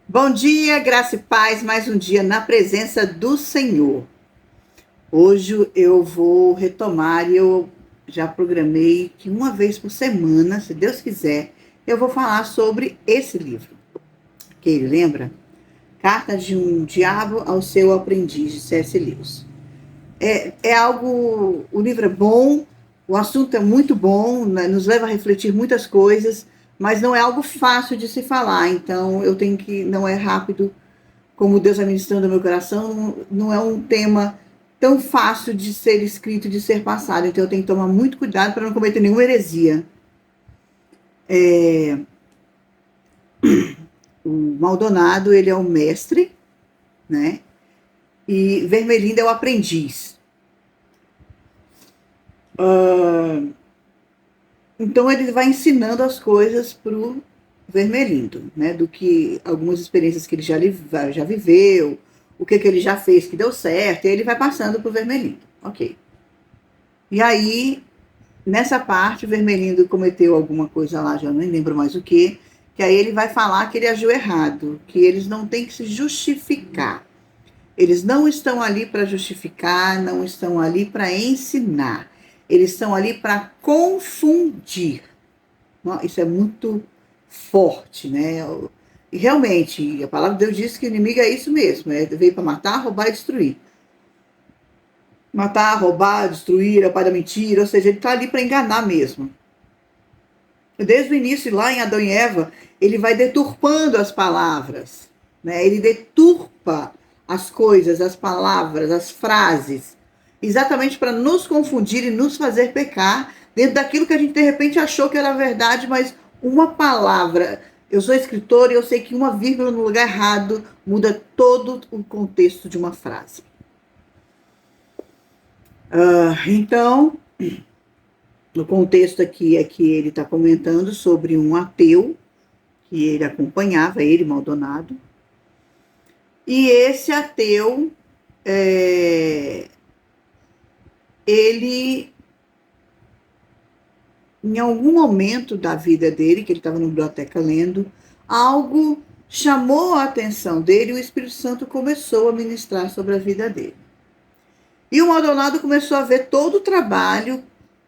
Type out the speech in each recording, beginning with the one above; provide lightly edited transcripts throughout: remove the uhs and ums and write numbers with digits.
Bom dia, graça e paz, mais um dia na presença do Senhor. Hoje eu vou retomar e eu já programei que uma vez por semana, se Deus quiser, eu vou falar sobre esse livro. Que ele lembra? Carta de um Diabo ao Seu Aprendiz, de C.S. Lewis. O livro é bom, o assunto é muito bom, né, nos leva a refletir muitas coisas, mas não é algo fácil de se falar, então não é rápido como Deus vai ministrando no meu coração, não é um tema tão fácil de ser escrito, de ser passado. Então eu tenho que tomar muito cuidado para não cometer nenhuma heresia. O Maldonado, ele é o mestre, né? E Vermelindo é o aprendiz. Então ele vai ensinando as coisas pro Vermelindo, né? Do que algumas experiências que ele já viveu, o que ele já fez que deu certo, e ele vai passando pro Vermelindo. Ok. E aí, nessa parte, o Vermelindo cometeu alguma coisa lá, já nem lembro mais o que aí ele vai falar que ele agiu errado, que eles não têm que se justificar. Eles não estão ali para justificar, não estão ali para ensinar. Eles estão ali para confundir. Isso é muito forte, né? E realmente, a palavra de Deus diz que o inimigo é isso mesmo, veio para matar, roubar e destruir. Matar, roubar, destruir, é o pai da mentira, ou seja, ele está ali para enganar mesmo. Desde o início, lá em Adão e Eva, ele vai deturpando as palavras, né? Ele deturpa as coisas, as palavras, as frases, exatamente para nos confundir e nos fazer pecar dentro daquilo que a gente de repente achou que era verdade, mas uma palavra. Eu sou escritora e eu sei que uma vírgula no lugar errado muda todo o contexto de uma frase. Então, no contexto aqui é que ele está comentando sobre um ateu que ele acompanhava, ele, Maldonado. E esse ateu, ele, em algum momento da vida dele, que ele estava na biblioteca lendo, algo chamou a atenção dele e o Espírito Santo começou a ministrar sobre a vida dele. E o Maldonado começou a ver todo o trabalho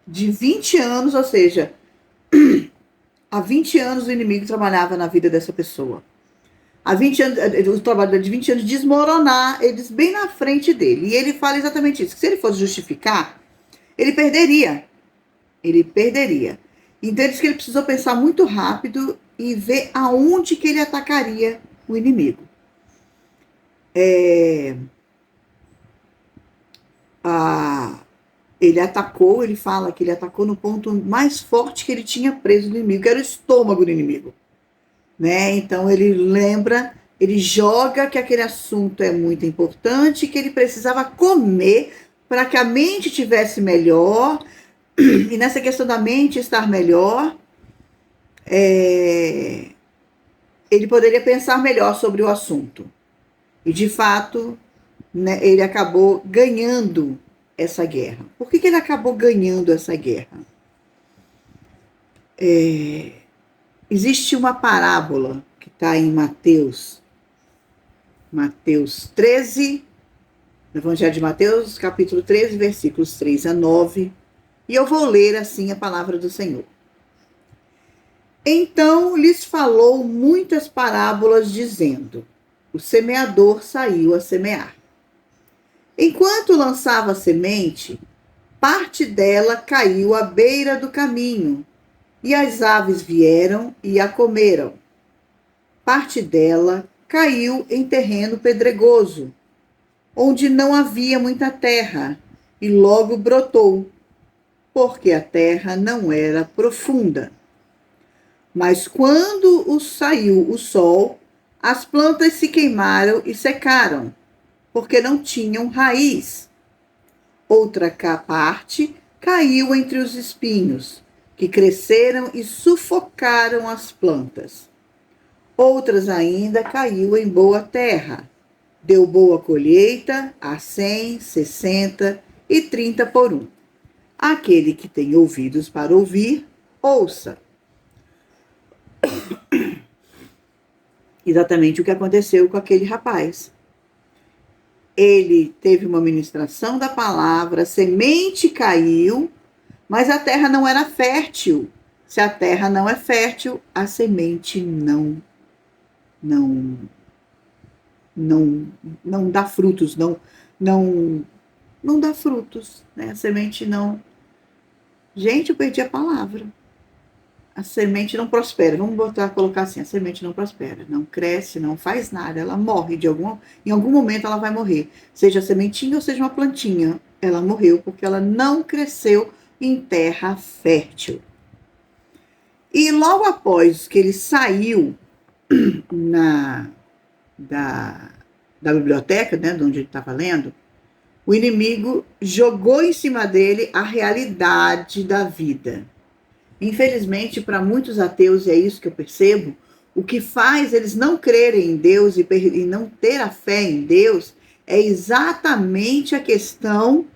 de 20 anos, ou seja, há 20 anos o inimigo trabalhava na vida dessa pessoa. Há 20 anos, o trabalho de 20 anos desmoronar, eles bem na frente dele. E ele fala exatamente isso, que se ele fosse justificar, ele perderia. Ele perderia. Então ele disse que ele precisou pensar muito rápido e ver aonde que ele atacaria o inimigo. Ele atacou, ele fala que ele atacou no ponto mais forte que ele tinha preso do inimigo, que era o estômago do inimigo. Né? Então ele lembra, ele joga que aquele assunto é muito importante, que ele precisava comer para que a mente tivesse melhor, e nessa questão da mente estar melhor, ele poderia pensar melhor sobre o assunto. E de fato, né, ele acabou ganhando essa guerra. Por que ele acabou ganhando essa guerra? Existe uma parábola que está em Mateus 13, no Evangelho de Mateus, capítulo 13, versículos 3 a 9, e eu vou ler assim a palavra do Senhor. Então lhes falou muitas parábolas, dizendo: o semeador saiu a semear. Enquanto lançava a semente, parte dela caiu à beira do caminho, e as aves vieram e a comeram. Parte dela caiu em terreno pedregoso, onde não havia muita terra, e logo brotou, porque a terra não era profunda. Mas quando saiu o sol, as plantas se queimaram e secaram, porque não tinham raiz. Outra parte caiu entre os espinhos, que cresceram e sufocaram as plantas. Outras ainda caiu em boa terra. Deu boa colheita a 100, 60 e 30 por um. Aquele que tem ouvidos para ouvir, ouça. Exatamente o que aconteceu com aquele rapaz. Ele teve uma ministração da palavra, a semente caiu, mas a terra não era fértil. Se a terra não é fértil, a semente não não não dá frutos, não não dá frutos, né? A semente não. Gente, eu perdi a palavra. A semente não prospera. Vamos colocar assim, a semente não prospera, não cresce, não faz nada, ela morre em algum momento ela vai morrer. Seja a sementinha ou seja uma plantinha, ela morreu porque ela não cresceu em terra fértil. E logo após que ele saiu na da, da biblioteca, né, de onde ele estava lendo, o inimigo jogou em cima dele a realidade da vida. Infelizmente, para muitos ateus, e é isso que eu percebo, o que faz eles não crerem em Deus e não ter a fé em Deus é exatamente a questão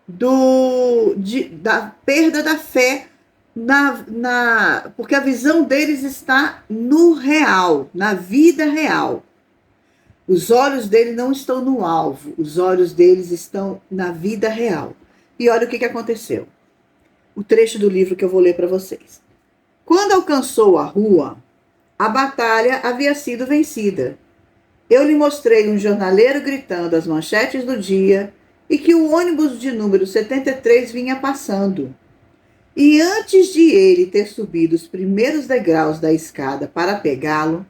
da perda da fé, porque a visão deles está no real, na vida real. Os olhos dele não estão no alvo, os olhos deles estão na vida real. E olha o que aconteceu. O trecho do livro que eu vou ler para vocês. Quando alcançou a rua, a batalha havia sido vencida. Eu lhe mostrei um jornaleiro gritando as manchetes do dia e que o ônibus de número 73 vinha passando. E antes de ele ter subido os primeiros degraus da escada para pegá-lo,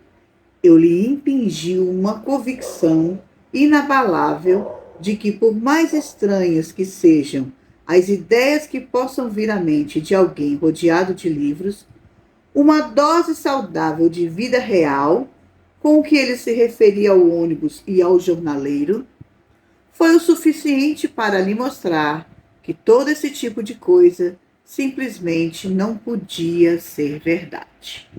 eu lhe impingi uma convicção inabalável de que, por mais estranhas que sejam as ideias que possam vir à mente de alguém rodeado de livros, uma dose saudável de vida real, com o que ele se referia ao ônibus e ao jornaleiro, foi o suficiente para lhe mostrar que todo esse tipo de coisa simplesmente não podia ser verdade.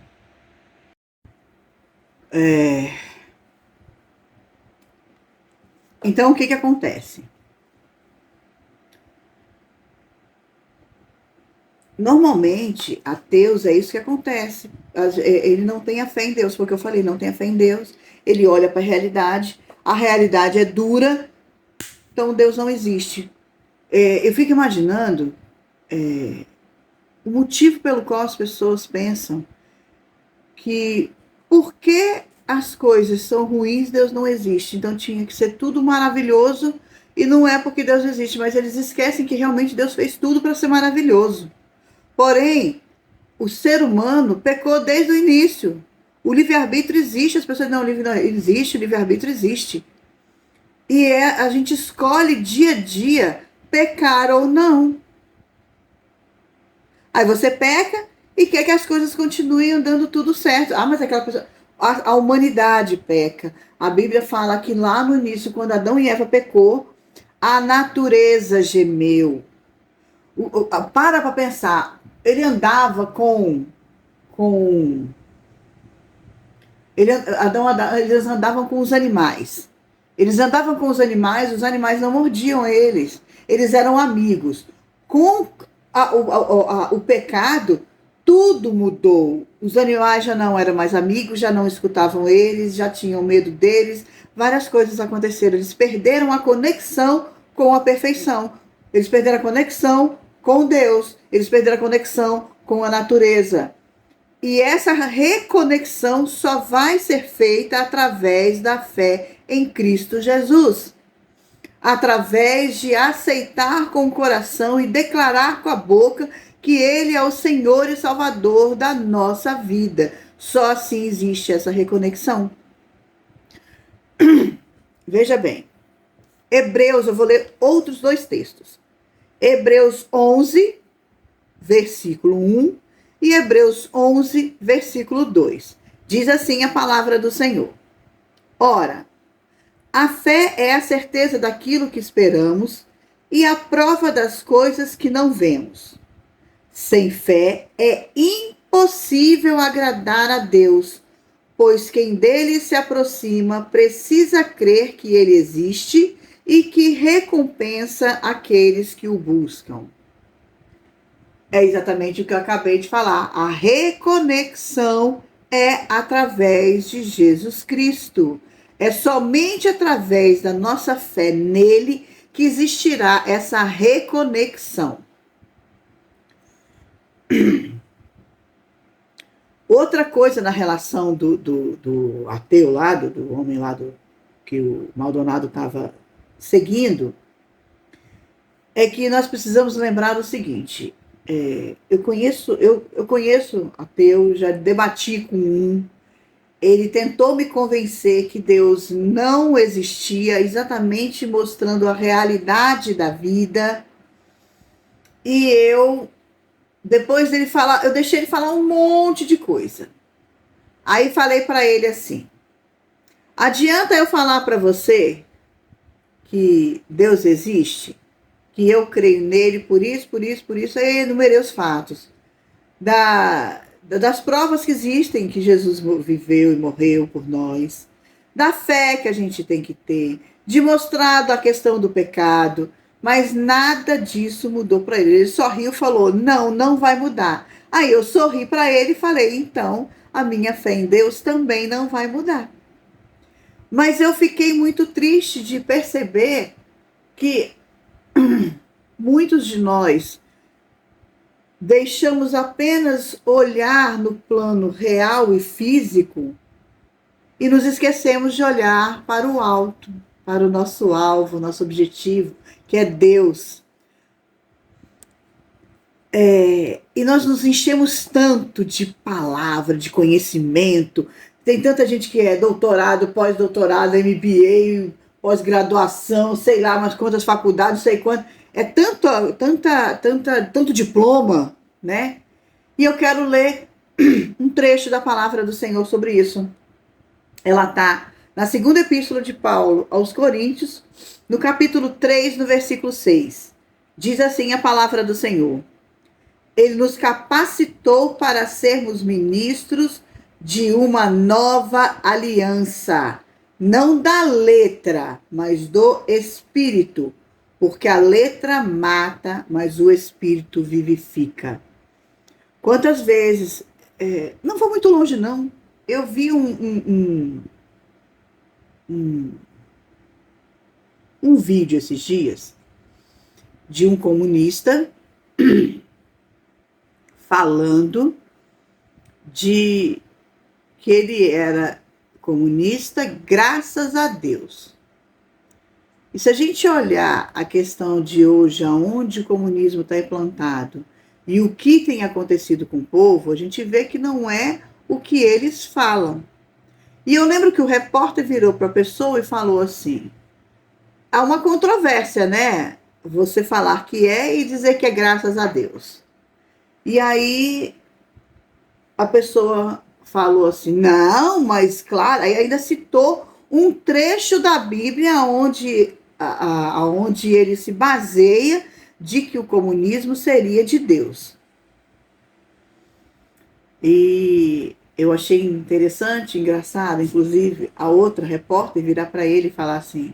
Então, o que acontece? Normalmente, ateus, é isso que acontece. Ele não tem a fé em Deus, porque eu falei, não tem a fé em Deus. Ele olha para a realidade é dura, então Deus não existe. Eu fico imaginando o motivo pelo qual as pessoas pensam que porque as coisas são ruins, Deus não existe. Então tinha que ser tudo maravilhoso, e não é porque Deus existe, mas eles esquecem que realmente Deus fez tudo para ser maravilhoso. Porém, o ser humano pecou desde o início. O livre-arbítrio existe, as pessoas não, o livre-arbítrio existe, o livre-arbítrio existe. E a gente escolhe dia a dia pecar ou não. Aí você peca e quer que as coisas continuem andando tudo certo. Ah, mas aquela pessoa... A humanidade peca. A Bíblia fala que lá no início, quando Adão e Eva pecou, a natureza gemeu. Para pensar. Ele andava eles andavam com os animais. Eles andavam com os animais não mordiam eles. Eles eram amigos. Com o pecado, tudo mudou. Os animais já não eram mais amigos, já não escutavam eles, já tinham medo deles. Várias coisas aconteceram. Eles perderam a conexão com a perfeição. Eles perderam a conexão com Deus. Eles perderam a conexão com a natureza. E essa reconexão só vai ser feita através da fé em Cristo Jesus. Através de aceitar com o coração e declarar com a boca que Ele é o Senhor e Salvador da nossa vida. Só assim existe essa reconexão. Veja bem, Hebreus, eu vou ler outros dois textos. Hebreus 11, versículo 1 e Hebreus 11, versículo 2. Diz assim a palavra do Senhor. Ora, a fé é a certeza daquilo que esperamos e a prova das coisas que não vemos. Sem fé é impossível agradar a Deus, pois quem dele se aproxima precisa crer que ele existe e que recompensa aqueles que o buscam. É exatamente o que eu acabei de falar. A reconexão é através de Jesus Cristo. É somente através da nossa fé nele que existirá essa reconexão. Outra coisa na relação do ateu lá, do homem lá que o Maldonado estava seguindo, é que nós precisamos lembrar o seguinte. Eu conheço ateu, já debati com um. Ele tentou me convencer que Deus não existia, exatamente mostrando a realidade da vida. E depois dele falar, eu deixei ele falar um monte de coisa. Aí falei para ele assim: adianta eu falar para você que Deus existe, que eu creio nele por isso, por isso, por isso. Aí enumerei os fatos das provas que existem, que Jesus viveu e morreu por nós, da fé que a gente tem que ter, de mostrar a questão do pecado, mas nada disso mudou para ele. Ele sorriu e falou: não, não vai mudar. Aí eu sorri para ele e falei: então a minha fé em Deus também não vai mudar. Mas eu fiquei muito triste de perceber que muitos de nós deixamos apenas olhar no plano real e físico e nos esquecemos de olhar para o alto, para o nosso alvo, nosso objetivo, que é Deus. E nós nos enchemos tanto de palavra, de conhecimento. Tem tanta gente que é doutorado, pós-doutorado, MBA, pós-graduação, sei lá, umas quantas faculdades, não sei quanto. É tanto diploma, né? E eu quero ler um trecho da palavra do Senhor sobre isso. Ela está na segunda epístola de Paulo aos Coríntios, no capítulo 3, no versículo 6. Diz assim a palavra do Senhor: Ele nos capacitou para sermos ministros de uma nova aliança, não da letra, mas do Espírito, porque a letra mata, mas o Espírito vivifica. Quantas vezes, não vou muito longe não, eu vi um vídeo esses dias de um comunista falando de que ele era comunista graças a Deus. E se a gente olhar a questão de hoje, aonde o comunismo está implantado e o que tem acontecido com o povo, a gente vê que não é o que eles falam. E eu lembro que o repórter virou para a pessoa e falou assim: há uma controvérsia, né? Você falar que é e dizer que é graças a Deus. E aí a pessoa falou assim: não, mas claro, aí ainda citou um trecho da Bíblia onde ele se baseia de que o comunismo seria de Deus. E eu achei interessante, engraçado, inclusive, a outra repórter virar para ele e falar assim: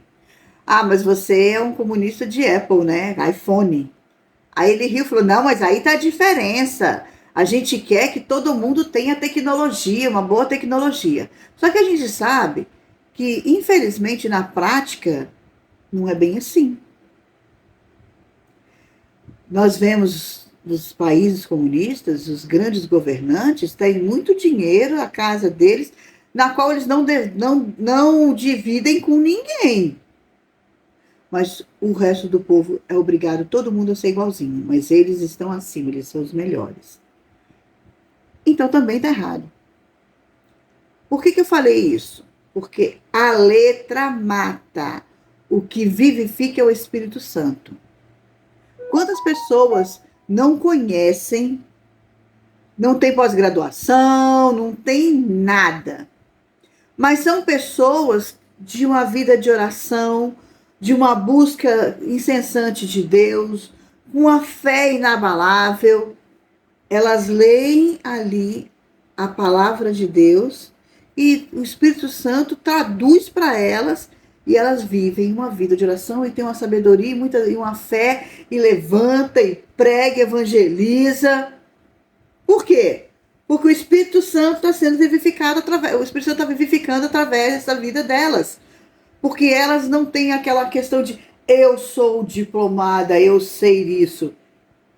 ah, mas você é um comunista de Apple, né? iPhone. Aí ele riu e falou: não, mas aí tá a diferença. A gente quer que todo mundo tenha tecnologia, uma boa tecnologia. Só que a gente sabe que, infelizmente, na prática, não é bem assim. Nós vemos nos países comunistas, os grandes governantes têm muito dinheiro na casa deles, na qual eles não dividem com ninguém. Mas o resto do povo é obrigado, todo mundo a ser igualzinho, mas eles estão acima, eles são os melhores. Então também está errado. Por que eu falei isso? Porque a letra mata. O que vivifica é o Espírito Santo. Quantas pessoas não conhecem, não tem pós-graduação, não tem nada, mas são pessoas de uma vida de oração, de uma busca incessante de Deus, uma fé inabalável. Elas leem ali a palavra de Deus e o Espírito Santo traduz para elas e elas vivem uma vida de oração e têm uma sabedoria e uma fé e levanta e prega, evangeliza. Por quê? Porque o Espírito Santo está sendo vivificado através, o Espírito Santo está vivificando através da vida delas. Porque elas não têm aquela questão de eu sou diplomada, eu sei isso.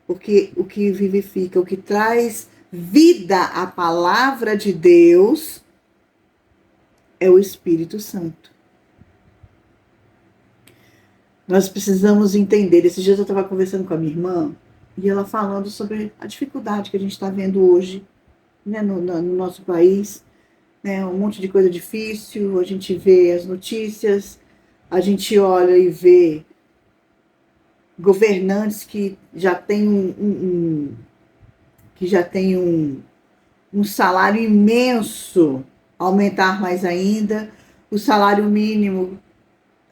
Porque o que vivifica, o que traz vida à palavra de Deus é o Espírito Santo. Nós precisamos entender. Esses dias eu estava conversando com a minha irmã e ela falando sobre a dificuldade que a gente está vendo hoje, né, no nosso país, né, um monte de coisa difícil. A gente vê as notícias, a gente olha e vê governantes que já têm um salário imenso, aumentar mais ainda, o salário mínimo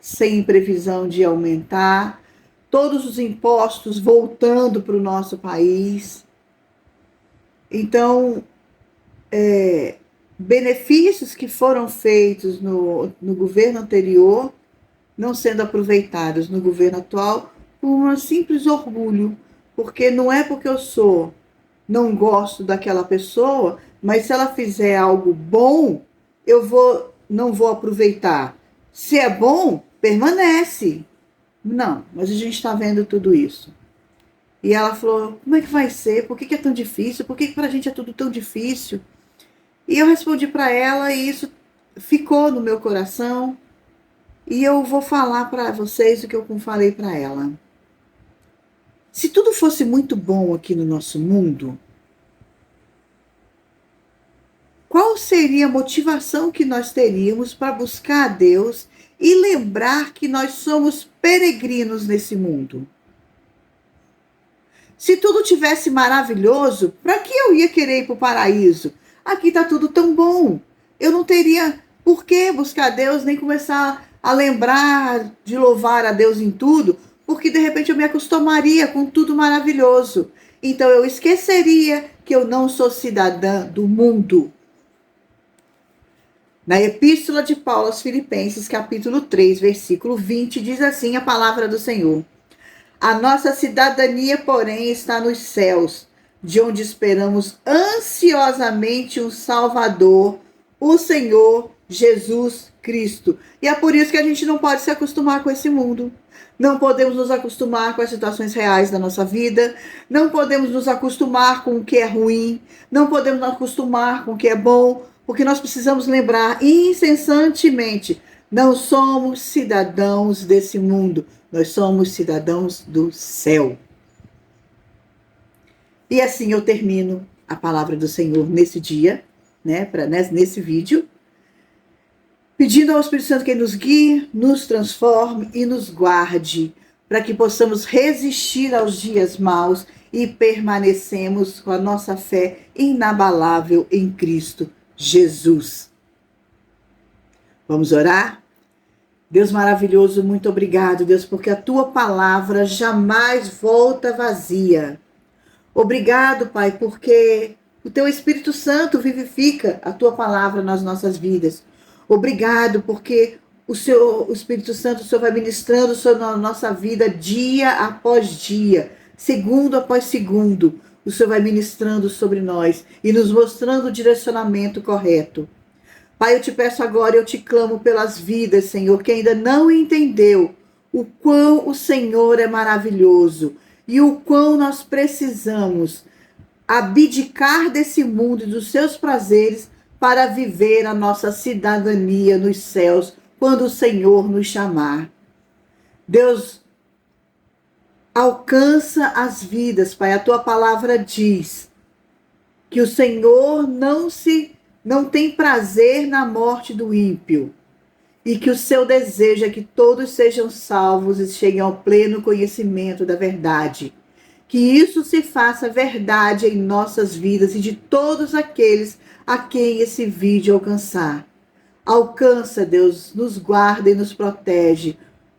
sem previsão de aumentar, todos os impostos voltando para o nosso país. Então, benefícios que foram feitos no governo anterior não sendo aproveitados no governo atual por um simples orgulho, porque não é porque eu não gosto daquela pessoa, mas se ela fizer algo bom, não vou aproveitar. Se é bom, permanece. Não, mas a gente está vendo tudo isso. E ela falou, como é que vai ser? Por que é tão difícil? Por que para a gente é tudo tão difícil? E eu respondi para ela e isso ficou no meu coração. E eu vou falar para vocês o que eu falei para ela. Se tudo fosse muito bom aqui no nosso mundo, qual seria a motivação que nós teríamos para buscar a Deus e lembrar que nós somos peregrinos nesse mundo? Se tudo tivesse maravilhoso, para que eu ia querer ir para o paraíso? Aqui está tudo tão bom. Eu não teria por que buscar a Deus, nem começar a lembrar de louvar a Deus em tudo, porque de repente eu me acostumaria com tudo maravilhoso. Então eu esqueceria que eu não sou cidadã do mundo. Na Epístola de Paulo aos Filipenses, capítulo 3, versículo 20, diz assim a palavra do Senhor. A nossa cidadania, porém, está nos céus, de onde esperamos ansiosamente um Salvador, o Senhor Jesus Cristo. E é por isso que a gente não pode se acostumar com esse mundo. Não podemos nos acostumar com as situações reais da nossa vida. Não podemos nos acostumar com o que é ruim. Não podemos nos acostumar com o que é bom. Porque nós precisamos lembrar incessantemente, não somos cidadãos desse mundo, nós somos cidadãos do céu. E assim eu termino a palavra do Senhor nesse dia, né, nesse vídeo, pedindo ao Espírito Santo que Ele nos guie, nos transforme e nos guarde, para que possamos resistir aos dias maus e permanecemos com a nossa fé inabalável em Cristo Jesus. Vamos orar? Deus maravilhoso, muito obrigado, Deus, porque a tua palavra jamais volta vazia. Obrigado, Pai, porque o teu Espírito Santo vivifica a tua palavra nas nossas vidas. Obrigado, porque o Espírito Santo, o Senhor vai ministrando sobre a nossa vida dia após dia, segundo após segundo. O Senhor vai ministrando sobre nós e nos mostrando o direcionamento correto. Pai, eu te peço agora, eu te clamo pelas vidas, Senhor, que ainda não entendeu o quão o Senhor é maravilhoso e o quão nós precisamos abdicar desse mundo e dos seus prazeres para viver a nossa cidadania nos céus, quando o Senhor nos chamar. Deus, alcança as vidas, Pai. A tua palavra diz que o Senhor não tem prazer na morte do ímpio e que o seu desejo é que todos sejam salvos e cheguem ao pleno conhecimento da verdade. Que isso se faça verdade em nossas vidas e de todos aqueles a quem esse vídeo alcançar. Alcança, Deus, nos guarda e nos protege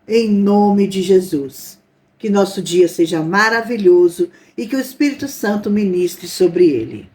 em nome de Jesus. Que nosso dia seja maravilhoso e que o Espírito Santo ministre sobre ele.